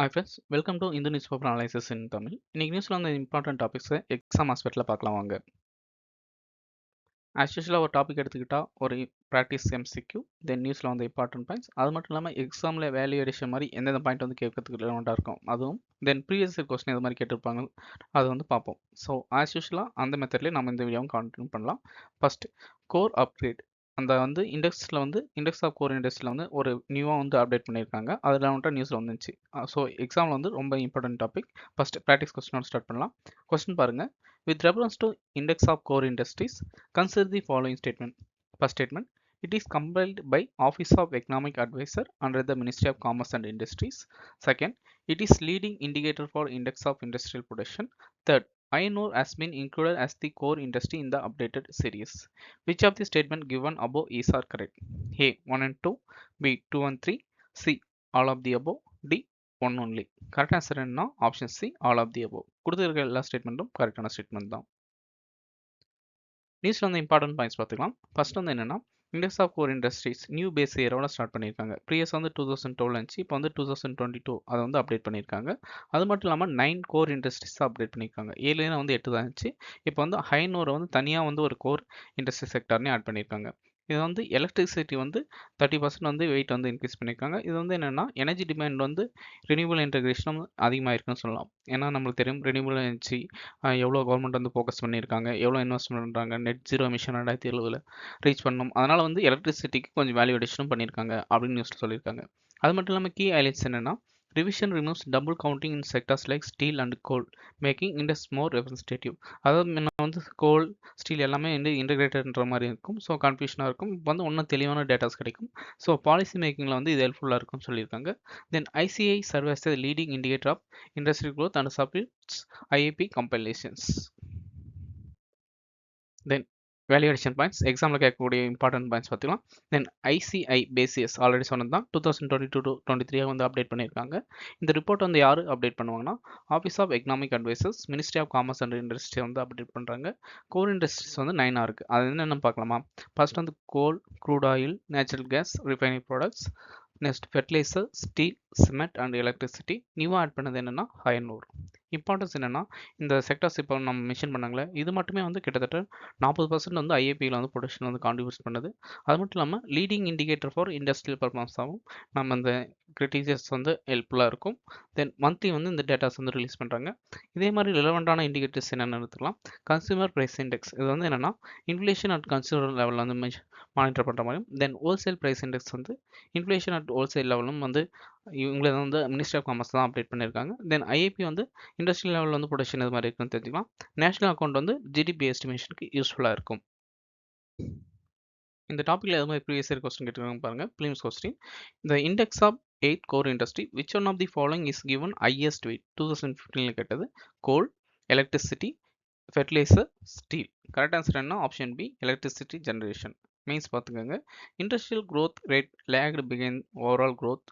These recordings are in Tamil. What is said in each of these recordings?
Hi friends, welcome to Indo Newspaper Analysis in Tamil. இன்னைக்கு நியூஸ்ல வந்து இம்பார்ட்டன்ட் டாபிக்ஸை எக்ஸாம் ஆஸ்பெக்ட்ல பார்க்கலாம் வாங்க. ஆஸ் யூஷுவலாக ஒரு டாபிக் எடுத்துக்கிட்டா ஒரு ப்ராக்டிஸ் எம்சிக்யூ, தென் நியூஸில் வந்து இம்பார்ட்டன்ட் பாயிண்ட்ஸ், அது மட்டும் இல்லாமல் எக்ஸாமில் வேல்யூ எடிஷன் மாதிரி எந்தெந்த பாயிண்ட் வந்து கேட்கறதுக்கு ரிலவெண்ட்டாக இருக்கும் அதுவும், தென் ப்ரீவியஸ் கொஸ்டின் இது மாதிரி கேட்டிருப்பாங்க, அது வந்து பார்ப்போம். ஸோ ஆஸ் யூஷுவலாக அந்த மெத்தட்லேயே நம்ம இந்த வீடியோவும் கண்டினியூ பண்ணலாம். ஃபர்ஸ்ட் கோர் அப்கிரேட், அந்த வந்து இண்டெக்ஸ் ஆஃப் கோர் இண்டஸ்ட்ரியில் வந்து ஒரு நியூவாக வந்து அப்டேட் பண்ணியிருக்காங்க, அதில் வந்துட்டு நியூஸில் வந்துச்சு. ஸோ எக்ஸாமில் வந்து ரொம்ப இம்பார்ட்டன்ட் டாபிக். ஃபர்ஸ்ட் ப்ராக்டிஸ் கொஸ்டினோட ஸ்டார்ட் பண்ணலாம். கொஸ்டின் பாருங்கள். With reference to index of core industries, consider the following statement. First statement, it is compiled by Office of Economic Advisor under the Ministry of Commerce and Industries. Second, it is leading indicator for index of industrial production. Third, iron ore has been included as the core industry in the updated series. Which of the statement given above is are correct? A 1 and 2, B 2 and 3, C all of the above, D one only. Correct answer என்ன? Option C all of the above. கொடுத்துருக்க எல்லா ஸ்டேட்மெண்ட்டும் கரெக்டான ஸ்டேட்மெண்ட் தான். நியூஸ்ல வந்து இம்பார்ட்டன்ட் பாயிண்ட்ஸ் பார்த்துக்கலாம். ஃபர்ஸ்ட் வந்து என்னன்னா, index of core industries new base இயரோட ஸ்டார்ட் பண்ணியிருக்காங்க. ப்ரீவியஸ் வந்து 2012 இருந்துச்சு, இப்போ வந்து 2022 அதை வந்து அப்டேட் பண்ணியிருக்காங்க. அது மட்டும் இல்லாமல் 9 கோர் இண்டஸ்ட்ரீஸ் அப்டேட் பண்ணியிருக்காங்க. ஏழுனா வந்து 8 தான் இருந்துச்சு, இப்போ வந்து ஹைனோரை வந்து தனியாக வந்து ஒரு கோர் இண்டஸ்ட்ரி செக்டார்னே ஆட் பண்ணியிருக்காங்க. இது வந்து எலக்ட்ரிசிட்டி வந்து 30% வந்து வெயிட் வந்து இன்க்ரீஸ் பண்ணியிருக்காங்க. இது வந்து என்னென்னா எனர்ஜி டிமாண்ட் வந்து ரினியூவல் இன்டகிரேஷனும் அதிகமாக இருக்குன்னு சொல்லலாம். ஏன்னா நம்மளுக்கு தெரியும் ரினியூவல் எனர்ஜி எவ்வளோ கவர்மெண்ட் வந்து ஃபோக்கஸ் பண்ணியிருக்காங்க, எவ்வளோ இன்வெஸ்ட் பண்ணுறாங்க, நெட் ஜீரோ எமிஷன் 2070 ரீச் பண்ணணும். அதனால் வந்து எலக்ட்ரிசிட்டிக்கு கொஞ்சம் வேல்யூ அடிஷனும் பண்ணியிருக்காங்க அப்படின்னு நியூஸில் சொல்லியிருக்காங்க. அது மட்டும் இல்லாமல் கீ ஹைலைட்ஸ் என்னென்னா, revision removes double counting in sectors like steel and coal, making index more representative. அதாவது முன்ன வந்து கோல் ஸ்டீல் எல்லாமே வந்து இன்டகிரேட்டட்ன்ற மாதிரி இருக்கும். ஸோ கன்ஃபியூஷனாக இருக்கும். இப்போ வந்து இன்னும் தெளிவான டேட்டாஸ் கிடைக்கும். ஸோ பாலிசி மேக்கிங்கில் வந்து இது ஹெல்ப்ஃபுல்லாக இருக்கும்னு சொல்லியிருக்காங்க. Then ICI serve as a leading indicator of industry growth and supports IAP compilations. Then value addition points எக்ஸாமில் கேட்கக்கூடிய இம்பார்ட்டன்ட் பாயிண்ட்ஸ் பார்த்துக்கலாம். தென் ஐசிஐ பேசிஎஸ் ஆல்ரெடி சொன்னது தான் 2022 to 23 வந்து அப்டேட் பண்ணியிருக்காங்க. இந்த ரிப்போர்ட் வந்து யார் அப்டேட் பண்ணுவாங்கன்னா, office of economic advisers, ministry of commerce and industry வந்து அப்டேட் பண்ணுறாங்க. கோர் இண்டஸ்ட்ரீஸ் வந்து 9 இருக்குது. அது என்னென்னு பார்க்கலாமா. ஃபர்ஸ்ட் வந்து coal, crude oil, natural gas, refinery products, next fertiliser, steel, cement and electricity. நியூவாக ஆட் பண்ணது என்னென்னா அயர்ன் ஓர். இம்பார்ட்டன்ஸ் என்னென்னா, இந்த செக்டர்ஸ் இப்போ நம்ம மென்ஷன் பண்ணாங்களே, இது மட்டுமே வந்து கிட்டத்தட்ட 40% வந்து ஐஏபியில் வந்து ப்ரொடக்ஷன் வந்து கான்ட்ரிபியூட் பண்ணுது. அது மட்டும் இல்லாமல் லீடிங் இண்டிகேட்டர் ஃபார் இண்டஸ்ட்ரியல் பர்ஃபார்மன்ஸாகவும் நம்ம இந்த கிரிட்டிசஸ் வந்து ஹெல்ப்ஃபுல்லாக இருக்கும். தென் மந்த்லி வந்து இந்த டேட்டாஸ் வந்து ரிலீஸ் பண்ணுறாங்க. இதே மாதிரி ரிலவெண்ட்டான இண்டிகேட்டர்ஸ் என்னென்னு எடுத்துக்கலாம். கன்சூமர் ப்ரைஸ் இண்டெக்ஸ், இது வந்து என்னென்னா இன்ஃப்ளேஷன் அட் கன்சூமர் லெவலில் வந்து மானிட்டர் பண்ணுற மாதிரியும், தென் ஹோல்சேல் ப்ரைஸ் இண்டெக்ஸ் வந்து இன்ஃப்ளேஷன் அட் ஹோல்சேல் லெவலும் வந்து இவங்கள வந்து மினிஸ்ட்ரி ஆஃப் காமர்ஸ் தான் அப்டேட் பண்ணியிருக்காங்க. தென் ஐஏபி வந்து இண்டஸ்ட்ரியல் லெவலில் வந்து ப்ரொடக்ஷன் இது மாதிரி இருக்குன்னு தெரிஞ்சுக்கலாம். நேஷனல் அக்கௌண்ட் வந்து ஜிடிபி எஸ்டிமேஷனுக்கு யூஸ்ஃபுல்லாக இருக்கும். இந்த டாப்பிக்கில் எது மாதிரி ப்ரீவியஸ் இயர் கொஸ்டின் கேட்டிருக்காங்க பாருங்கள். ப்ரீவியஸ் கொஸ்டின், இந்த index of 8 core industry which one of the following is given highest weight? 2015 கேட்டது. Coal, electricity, fertiliser, steel. Correct answer என்ன? Option B electricity generation. Means பார்த்துக்கோங்க, industrial growth rate lagged behind overall growth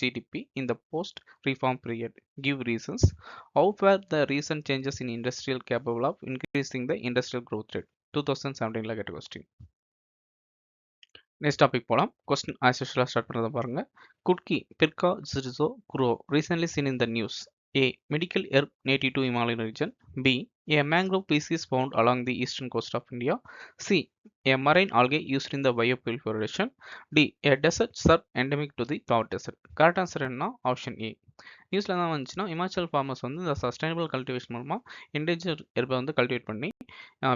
GDP in the post-reform period. Give reasons. How were the recent changes in industrial capable of increasing the industrial growth rate? 2017 ல கேட்ட கொஸ்டின். நெக்ஸ்ட் டாபிக் போகலாம். கொஸ்டின் ஆஸ் யூஷுவலாக ஸ்டார்ட் பண்ணுறத பாருங்கள். Kudgi firka ஜிரிசோ grow recently seen in the news. A. Medical herb native to Himalayan region. B. A mangrove species found along the eastern coast of India. C. A marine algae used in the biopurification. D. A desert serp endemic to the Thar desert. Correct answer என்ன? Option A. நியூஸில் தான் வந்துச்சுன்னா, இமாச்சல் ஃபார்மர்ஸ் வந்து இந்த சஸ்டைனபிள் கல்டிவேஷன் மூலமாக என்டேஞ்சர் ஹெர்பை வந்து கல்டிவேட் பண்ணி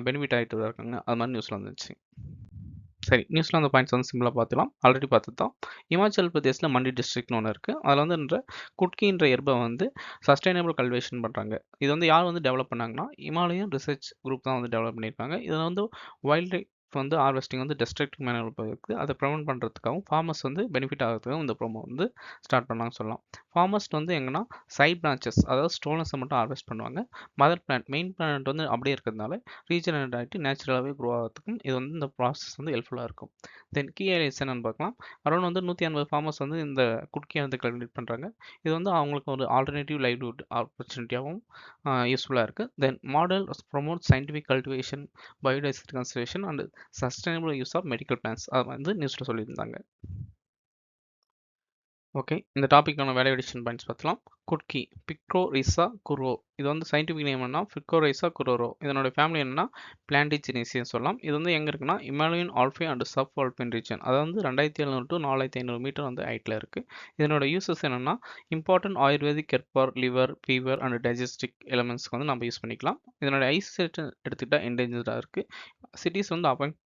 பெனிஃபிட் ஆகிட்டு இருக்காங்க. அது மாதிரி நியூஸில் வந்துச்சு. சரி, நியூஸில் அந்த பாயிண்ட்ஸ் வந்து சிம்பிளாக பார்த்துலாம். ஆல்ரெடி பார்த்து தான். இமாச்சல் பிரதேசில் மண்டி டிஸ்ட்ரிக்ட்னு ஒன்று இருக்குது. அதில் வந்து குட்கின்ற எர்பை வந்து சஸ்டைனபிள் கல்டிவேஷன் பண்ணுறாங்க. இது வந்து யார் வந்து டெவலப் பண்ணாங்கன்னா, இமாலயன் ரிசர்ச் குரூப் தான் வந்து டெவலப் பண்ணியிருக்காங்க. இதில் வந்து வைல்ட் லைஃப் வந்து ஹார்வெஸ்டிங் வந்து டெஸ்ட்ரக்டிவ் மேனர் இருக்குது. அதை ப்ரிவென்ட் பண்ணுறதுக்காகவும் ஃபார்மர்ஸ் வந்து பெனிஃபிட் ஆகிறதுக்காகவும் இந்த ப்ரோமோ வந்து ஸ்டார்ட் பண்ணாங்கன்னு சொல்லலாம். ஃபார்மர்ஸ் வந்து எங்கன்னா சைட் பிரான்ச்சஸ், அதாவது ஸ்டோன்ஸை மட்டும் ஹார்வெஸ்ட் பண்ணுவாங்க. மதர் பிளான்ட், மெயின் பிளான்ட் வந்து அப்படியே இருக்கிறதுனால ரீஜனரேட் ஆகிட்டு நேச்சுரலாகவே க்ரோ ஆகிறதுக்கும் இது வந்து இந்த ப்ராசஸ் வந்து ஹெல்ப்ஃபுல்லாக இருக்கும். தென் கீ ஹைலைட்ஸ் என்னன்னு பார்க்கலாம். அரௌண்ட் வந்து 150 ஃபார்மர்ஸ் வந்து இந்த குட்கியை வந்து கல்டிவேட் பண்ணுறாங்க. இது வந்து அவங்களுக்கு ஒரு ஆல்டர்னேட்டிவ் லைவ்லிஹுட் ஆப்பர்ச்சுனிட்டியாகவும் யூஸ்ஃபுல்லாக இருக்குது. Then model promote scientific cultivation, biodiversity conservation and sustainable use of medical plants, அதை வந்து நியூஸில் சொல்லியிருந்தாங்க. ஓகே, இந்த டாப்பிக்கான வேல்யூ அடிஷன் பாயிண்ட்ஸ் பார்த்துலாம். குட்கி பிக்ரோரிசா குரோ. இது வந்து சயின்டிஃபிக் நேம் என்ன பிக்ரோரிசா குரோரோ. இதனோட ஃபேமிலி என்னன்னா பிளான்டிஜினேசின்னு சொல்லலாம். இது வந்து எங்கே இருக்குன்னா Himalayan alpine and sub alpine region. அது வந்து 2700 to 4500 மீட்டர் வந்து ஹைட்டில் இருக்குது. இதனோட யூசஸ் என்னன்னா important Ayurvedic herb for liver fever and digestive எலமெண்ட்ஸ்க்கு வந்து நம்ம யூஸ் பண்ணிக்கலாம். இதனோட ஐசோலேட் எடுத்துக்கிட்டால் என்டேஞ்சர்டாக இருக்குது. சிட்டிஸ் வந்து அப்பாயிண்ட்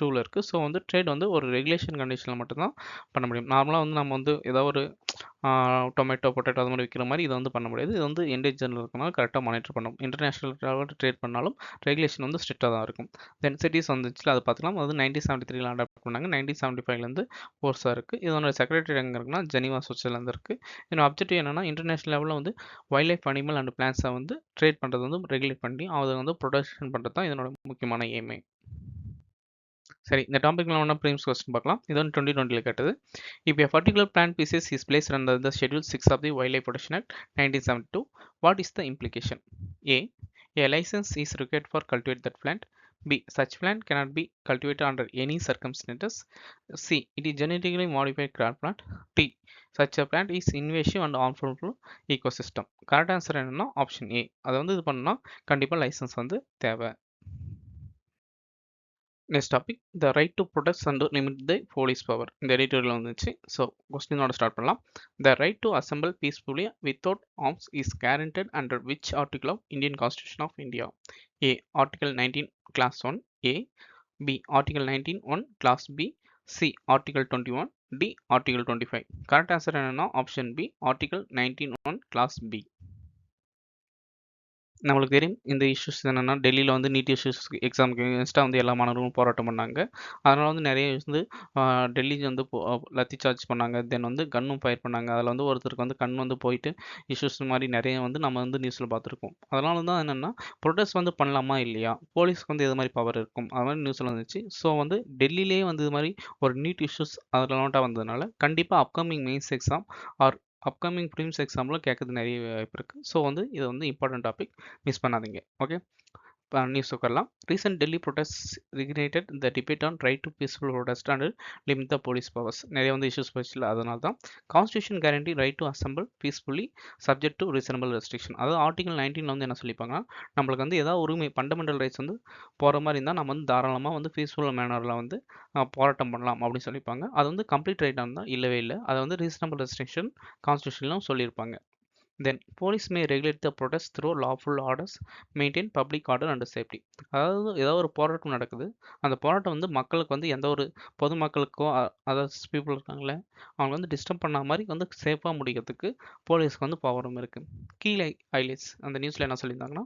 டூவில் இருக்குது. ஸோ வந்து ட்ரேட் வந்து ஒரு ரெகுலேஷன் கண்டிஷனில் மட்டும்தான் பண்ண முடியும். நார்மலாக வந்து நம்ம வந்து ஏதாவது ஒரு டொமேட்டோ பொட்டேட்டோ அது மாதிரி விற்கிற மாதிரி இதை வந்து பண்ண முடியாது. இது வந்து என்டேஞ்சரில் இருக்கனால கரெக்டாக மானிட்டர் பண்ணணும். இன்டர்நேஷனல் லெவலில் ட்ரேட் பண்ணாலும் ரெகுலேஷன் வந்து ஸ்ட்ரிக்டாக தான் இருக்கும். தென் சிட்டிஸ் வந்துச்சுல அதை பார்த்துக்கலாம். அது 1973 அடாப்ட் பண்ணாங்க. 1975 ஃபோர்ஸாக இருக்குது. இதனோட செக்ரட்டரி எங்கே இருக்குன்னா ஜெனீவா சுவிட்சர்லாந்து இருக்குது. இதனோட அப்ஜெக்டிவ் என்னன்னா இன்டர்நேஷனல் லெவலில் வந்து வைல்ட் லைஃப் அனிமல் அண்ட் பிளான்ஸை வந்து ட்ரேட் பண்ணுறது வந்து ரெகுலேட் பண்ணி அதை வந்து ப்ரொடக்ஷன் பண்ணுறது தான் இதனோட முக்கியமான எய்மே. சரி, இந்த டாபிக்ல ஒன்றா ப்ரீம்ஸ் கொஸ்டின் பார்க்கலாம். இது வந்து 2020 கேட்டது. If a particular plant species is placed under the Schedule 6 of the Wildlife Protection Act 1972, what is the implication? A. A license is required for cultivate that plant. B. Such plant cannot be cultivated under any circumstances. C. It is genetically modified crop plant. D. Such a plant is invasive and harmful to ecosystem. Correct answer என்னன்னா ஆப்ஷன் ஏ. அதை வந்து இது பண்ணால் கண்டிப்பாக லைசன்ஸ் வந்து தேவை. Next topic the right to protect and limit the police power. இந்த எடிட்டோரியல் வந்துச்சு. ஸோ கொஸ்டினோட ஸ்டார்ட் பண்ணலாம். The right to assemble peacefully without arms is guaranteed under which article of Indian constitution of India? A. Article 19 clause 1 A. B. Article 19(1) clause B. C. Article 21. D. Article 25. Correct answer என்னன்னா option B article 19(1) clause B. நம்மளுக்கு தெரியும் இந்த இஷ்யூஸ் என்னென்னா டெல்லியில் வந்து நீட் இஷ்யூஸ் எக்ஸாமுக்கு எகென்ஸ்டாக வந்து எல்லா மாணவர்களும் போராட்டம் பண்ணாங்க. அதனால் வந்து நிறைய வந்து டெல்லி வந்து லத்தி சார்ஜ் பண்ணாங்க. தென் வந்து கன்னும் ஃபயர் பண்ணாங்க. அதில் வந்து ஒருத்தருக்கு வந்து கண் வந்து போயிட்டு இஷ்யூஸ் மாதிரி நிறைய வந்து நம்ம வந்து நியூஸில் பார்த்துருக்கோம். அதனால தான் என்னென்னா ப்ரொடெஸ்ட் வந்து பண்ணலாமா இல்லையா, போலீஸ்க்கு வந்து இது மாதிரி பவர் இருக்கும் அது மாதிரி நியூஸில் வந்துச்சு. ஸோ வந்து டெல்லியிலே வந்து இது மாதிரி ஒரு நீட் இஷ்யூஸ் அதில் வந்ததுனால கண்டிப்பாக upcoming mains exam or upcoming prelims எக்ஸாமில் கேட்கறது நிறைய வாய்ப்பு இருக்குது. ஸோ வந்து இது வந்து இம்பார்ட்டன்ட் டாபிக், மிஸ் பண்ணாதீங்க. ஓகே, நியூஸ் உட்காரலாம். Recent Delhi protest reignited the debate on right to peaceful protest and limit the police powers. நிறைய வந்து இஷ்யூஸ் போயிடுச்சு. அதனால தான் constitution guarantee right to assemble peacefully subject to reasonable restriction. அதாவது ஆர்டிகல் 19 வந்து என்ன சொல்லிப்பாங்கன்னா நம்மளுக்கு வந்து ஏதாவது உரிமை ஃபண்டமெண்டல் ரைட்ஸ் வந்து போகிற மாதிரி இருந்தால் நம்ம வந்து தாராளமாக வந்து பீஸ்ஃபுல் மேனரில் வந்து போராட்டம் பண்ணலாம் அப்படின்னு சொல்லியிருப்பாங்க. அது வந்து கம்ப்ளீட் ரைட்டாக இருந்தால் இல்லவே இல்லை. அதை வந்து ரீசனபிள் ரெஸ்ட்ரிக்ஷன் கான்ஸ்டியூஷன்லாம் சொல்லியிருப்பாங்க. Then, police may regulate the protest through lawful orders, maintain public order and safety. அதாவது ஏதாவது ஒரு போராட்டம் நடக்குது. அந்த போராட்டம் வந்து மக்களுக்கு வந்து எந்த ஒரு பொதுமக்களுக்கோ அதர்ஸ் பீப்புள் இருக்காங்களே அவங்க வந்து டிஸ்டர்ப் பண்ண மாதிரி வந்து சேஃபாக முடிக்கிறதுக்கு போலீஸ்க்கு வந்து பவரும் இருக்குது. கீழே ஹைலைட்ஸ் அந்த நியூஸில் என்ன சொல்லியிருந்தாங்கன்னா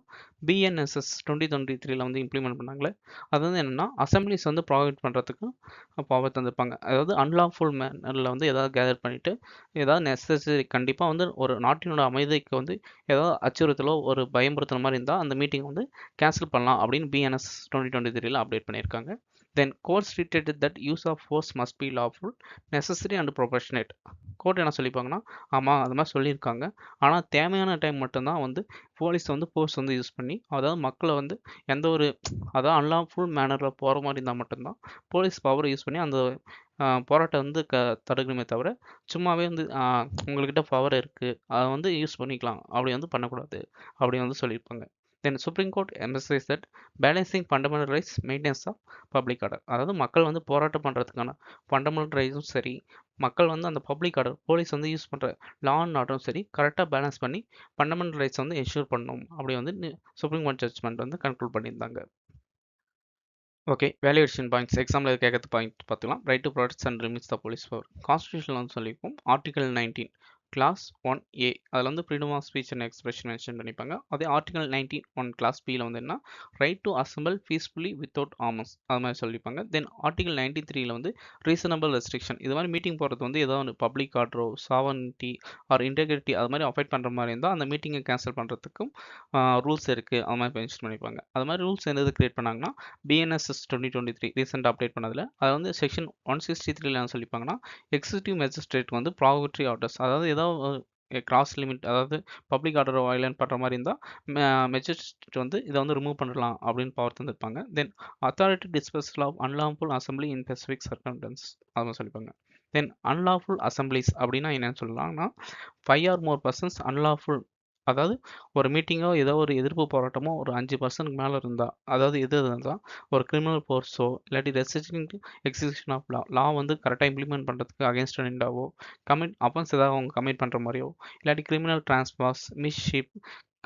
பிஎன்எஸ்எஸ் 2023 வந்து இம்ப்ளிமெண்ட் பண்ணாங்களே அது வந்து என்னென்னா அசம்பிளிஸ் வந்து ப்ரொவைட் பண்ணுறதுக்கு பவர் தந்திருப்பாங்க. அதாவது அன்லாஃபுல் மேனரில் வந்து ஏதாவது கேதர் பண்ணிவிட்டு ஏதாவது நெசசரி கண்டிப்பாக வந்து ஒரு நாட்டினோட அமைதிக்கு வந்து ஏதாவது அச்சுறுத்தலோ ஒரு பயமுறுத்துற மாதிரி இருந்தால் அந்த மீட்டிங் வந்து கேன்சல் பண்ணலாம் அப்படின்னு பிஎன்எஸ் 2023 அப்டேட் பண்ணியிருக்காங்க. Then court stated that use of force must be lawful necessary and proportionate. Court என்ன சொல்லிப்பாங்கன்னா ஆமாம் அது மாதிரி சொல்லியிருக்காங்க, ஆனால் தேவையான டைம் மட்டும்தான் வந்து போலீஸ் வந்து ஃபோர்ஸ் வந்து யூஸ் பண்ணி அதாவது மக்களை வந்து எந்த ஒரு அதாவது அன்லாஃபுல் மேனரில் போகிற மாதிரி இருந்தால் மட்டும்தான் போலீஸ் பவரை யூஸ் பண்ணி அந்த போராட்டம் வந்து தடுக்கணுமே தவிர சும்மாவே வந்து உங்கள்கிட்ட பவர் இருக்குது அதை வந்து யூஸ் பண்ணிக்கலாம் அப்படி வந்து பண்ணக்கூடாது அப்படி வந்து சொல்லியிருப்பாங்க. Then supreme court emphasise that balancing fundamental rights maintenance of public order. அதாவது மக்கள் வந்து போராட்டம் பண்ணுறதுக்கான ஃபண்டமெண்டல் ரைட்ஸும் சரி மக்கள் வந்து அந்த பப்ளிக் ஆர்டர் போலீஸ் வந்து யூஸ் பண்ணுற லா அண்ட் ஆர்டரும் சரி கரெக்டாக பேலன்ஸ் பண்ணி ஃபண்டமெண்டல் ரைட்ஸ் வந்து என்ஷூர் பண்ணணும் அப்படி வந்து சுப்ரீம் கோர்ட் ஜட்ஜ்மெண்ட் வந்து கன்க்ளூட் பண்ணியிருந்தாங்க. ஓகே, வேல்யூவேஷன் பாயிண்ட்ஸ் எக்ஸாம்பிள் கேட்கறது பாயிண்ட் பார்த்துக்கலாம். Right to protect and limits the police power. Constitution வந்து சொல்லியிருப்போம் ஆர்டிகல் 19 கிளாஸ் 1A அதில் வந்து freedom of speech and expression mention பண்ணிப்பாங்க. அதே ஆர்டிகல் 19(1) கிளாஸ் பியில் வந்து என்ன right to assemble peacefully without arms அது மாதிரி சொல்லியிருப்பாங்க. தென் ஆர்டிகல் 93 வந்து ரீசனபிள் ரெஸ்ட்ரிக்ஷன். இது மாதிரி மீட்டிங் போகிறது வந்து ஏதாவது பப்ளிக் ஆர்டரோ சாவர்னிட்டி ஆர் இன்டெகிரிட்டி அது மாதிரி அஃபெக்ட் பண்ணுற மாதிரி இருந்தால் அந்த மீட்டிங்கை கேன்சல் பண்ணுறதுக்கும் ரூல்ஸ் இருக்குது அது மாதிரி மென்ஷன் பண்ணிப்பாங்க. அது மாதிரி ரூல்ஸ் எது கிரியேட் பண்ணாங்கன்னா பிஎன்எஸ்எஸ் 2023 ரீசெண்டாக அப்டேட் பண்ணதில் அது வந்து செக்ஷன் 163 என்ன சொல்லிப்பாங்கன்னா எக்ஸிக்யூட்டிவ் மேஜிஸ்ட்ரேட் வந்து ப்ராகட்டரி ஆர்டர்ஸ் அதாவது ஏதாவது கிராஸ் லிமிட் அதாவது பப்ளிக் ஆர்டரை வயலேட் பண்ணுற மாதிரி இருந்தால் மெஜிஸ்ட்ரேட் வந்து இதை வந்து ரிமூவ் பண்ணலாம் அப்படின்னு பவர் தந்திருப்பாங்க. Then authority disposal of unlawful assembly in specific circumstances அது மாதிரி சொல்லிப்பாங்க. தென் அன்லாஃபுல் அசம்பிளிஸ் அப்படின்னா என்னன்னு சொல்லலாம்னா 5 ஆர் மோர் பர்சன்ஸ் அன்லாஃபுல், அதாவது ஒரு மீட்டிங்கோ ஏதோ ஒரு எதிர்ப்பு போராட்டமோ ஒரு 5 பர்சன்ட்க்கு மேலே இருந்தால், அதாவது எது இருந்தால் ஒரு கிரிமினல் ஃபோர்ஸோ இல்லாட்டி ரெஸ்ட்ரிக்ஷன் எக்ஸிக்யூஷன் ஆஃப் லா வந்து கரெக்டாக இம்ப்ளிமெண்ட் பண்ணுறதுக்கு அகேன்ஸ்ட் நின்றாவோ, கமிட் அஃபென்ஸ் ஏதாவது அவங்க கமிட் பண்ணுற மாதிரியோ, இல்லாட்டி criminal trespass, mischief,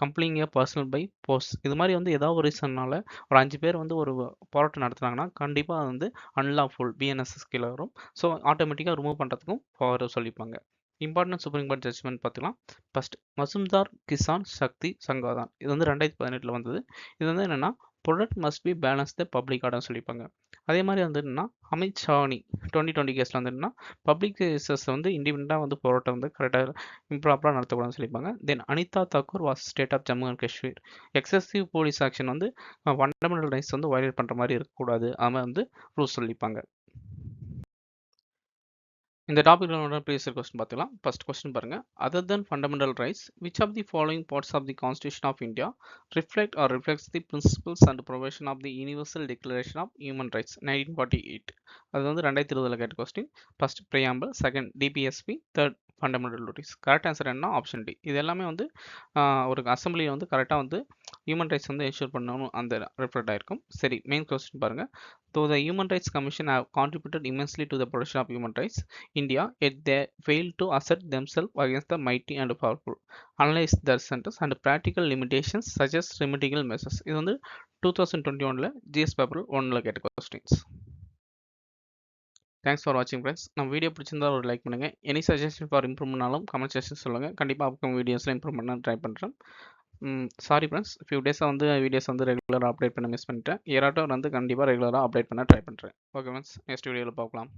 compelling a personal by post, இது மாதிரி வந்து ஏதாவது ஒரு ரீசன்னால ஒரு 5 பேர் வந்து ஒரு போராட்டம் நடத்துனாங்கன்னா கண்டிப்பாக அது வந்து அன்லாஃபுல் பிஎன்எஸ்எஸ் கீழே வரும். ஸோ ஆட்டோமேட்டிக்காக ரிமூவ் பண்ணுறதுக்கும் பவர் சொல்லிப்பாங்க. இம்பார்ட்டன்ட் சுப்ரீம் கோர்ட் ஜட்ஜ்மெண்ட் பார்த்துக்கலாம். ஃபர்ஸ்ட் மசும்தார் கிசான் சக்தி சங்காதான், இது வந்து 2018 வந்தது. இது வந்து என்னன்னா protest must be balance the public ஆர்டர்னு சொல்லியிருப்பாங்க. அதே மாதிரி வந்து என்னன்னா அமித் ஷானி 2020 கேஸில் வந்து என்னன்னா பப்ளிக் கேசஸ் வந்து இண்டிபெண்டாக வந்து போராட்டம் வந்து கரெக்டாக இம்ப்ராப்பராக நடத்தக்கூடாதுன்னு சொல்லியிருப்பாங்க. Then Anita Thakur was state of Jammu and Kashmir, excessive police action வந்து ஃபண்டமெண்டல் ரைட்ஸ் வந்து வயலேட் பண்ணுற மாதிரி இருக்கக்கூடாது, அது வந்து ரூல்ஸ் சொல்லியிருப்பாங்க. இந்த டாபிக்ல ப்ரீவியஸ் கொஸ்டின் பார்த்துக்கலாம். ஃபர்ஸ்ட் கொஸ்டின் பாருங்க. Other then fundamental rights which of the following parts of the constitution of India reflect or reflects the principles and provision of the universal declaration of human rights 1948. அது வந்து 2020 கேட்ட question. First preamble, second DPSP, third fundamental duties. Correct answer என்ன? Option D. இது எல்லாமே வந்து ஒரு அசம்பிளி வந்து கரெக்டாக வந்து ஹியூமன் ரைட்ஸ் வந்து என்ஷூர் பண்ணணும் அந்த ரிஃப்ளெக்ட் ஆயிருக்கும். சரி, மெயின் கொஸ்டின் பாருங்க. Though the Human Rights Commission have contributed immensely to the protection of human rights, India, yet they failed to assert themselves against the mighty and powerful, analyze their centers and practical limitations, suggest remedial measures. இது வந்து 2021ல GS பேப்பர் 1ல கேட்ட கொஸ்டின்ஸ். தேங்க்ஸ் ஃபார் வாட்சிங் ஃப்ரெண்ட்ஸ். நம்ம வீடியோ பிடிச்சிருந்தா ஒரு லைக் பண்ணுங்க. எனி சஜஷன் ஃபார் இம்ப்ரூவ்மெண்ட்னாலும் கமெண்ட் செக்ஷன் சொல்லுங்க. கண்டிப்பாக அப்கமிங் வீடியோஸில் இம்ப்ரூவ் பண்ண ட்ரை பண்ணுறேன். சாரி ஃப்ரெண்ட்ஸ், ஃபியூ டேஸாக வந்து வீடியோஸ் வந்து ரெகுலராக அப்டேட் பண்ண மிஸ் பண்ணிட்டேன். ஏராட்டம் வந்து கண்டிப்பாக ரெகுலராக அப்டேட் பண்ண ட்ரை பண்ணுறேன். ஓகே ஃப்ரெண்ட்ஸ், நெக்ஸ்ட் வீடியோவில் பார்க்கலாம்.